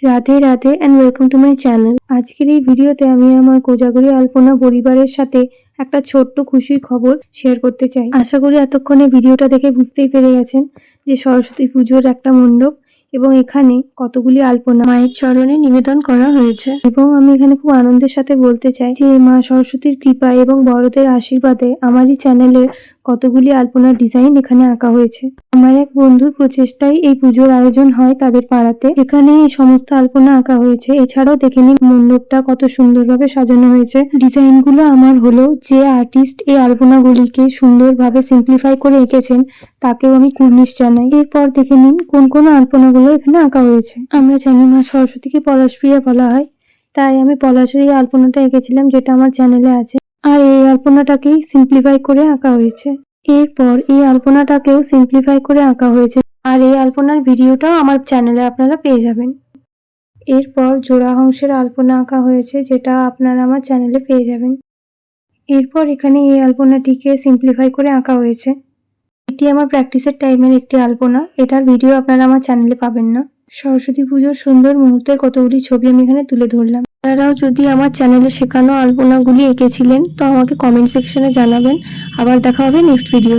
Radhe Radhe and welcome to my channel. আজকের এই ভিডিওতে আমি আমার কোজাগরি আলপনা পরিবারের সাথে একটা ছোট্ট খুশির খবর শেয়ার করতে চাই। আশা করি এতক্ষণে ভিডিওটা দেখে বুঝতেই পেরে গেছেন যে সরস্বতী পুজোর একটা মণ্ডপ এবং এখানে কতগুলি আলপনা মায়ের চরণে নিবেদন করা হয়েছে। এবং আমি এখানে খুব আনন্দের সাথে বলতে চাই যে মা সরস্বতীর কৃপা এবং বড়দের আশীর্বাদে আমারই চ্যানেলের কতগুলি আলপনার ডিজাইন এখানে আঁকা হয়েছে। আমার এক বন্ধুর প্রচেষ্টায় এই পুজোর আয়োজন হয় তাদের পাড়াতে। এখানে এই সমস্ত আলপনা আঁকা হয়েছে। এছাড়াও দেখে নিন মণ্ডপটা কত সুন্দরভাবে সাজানো হয়েছে। ডিজাইনগুলো আমার হলো, যে আর্টিস্ট এই আলপনাগুলিকে সুন্দরভাবে সিম্পলিফাই করে এঁকেছেন তাকেও আমি কুর্নিশ জানাই। এরপর দেখে নিন কোন কোন আলপনাগুলো এখানে আঁকা হয়েছে। আমরা জানি মা সরস্বতীকে পলাশপ্রিয়া বলা হয়, তাই আমি পলাশের এই আলপনাটা এঁকেছিলাম, যেটা আমার চ্যানেলে আছে। আর এই আলপনাটাকেই সিম্পলিফাই করে আঁকা হয়েছে। এরপর এই আলপনাটাকেও সিম্পলিফাই করে আঁকা হয়েছে, আর এই আলপনার ভিডিওটাও আমার চ্যানেলে আপনারা পেয়ে যাবেন। এরপর জোড়া হংসের আলপনা আঁকা হয়েছে, যেটা আপনারা আমার চ্যানেলে পেয়ে যাবেন। এরপর এখানে এই আলপনাটিকে সিম্পলিফাই করে আঁকা হয়েছে। এটি আমার প্র্যাকটিসের টাইমের একটি আলপনা, এটার ভিডিও আপনারা আমার চ্যানেলে পাবেন না। সরস্বতী পুজোর সুন্দর মুহূর্তের কতগুলি ছবি আমি এখানে তুলে ধরলাম। আপনারাও যদি আমার চ্যানেলে শেখানো আলপনাগুলি এঁকেছিলেন তো আমাকে কমেন্ট সেকশনে জানাবেন। আবার দেখা হবে নেক্সট ভিডিও।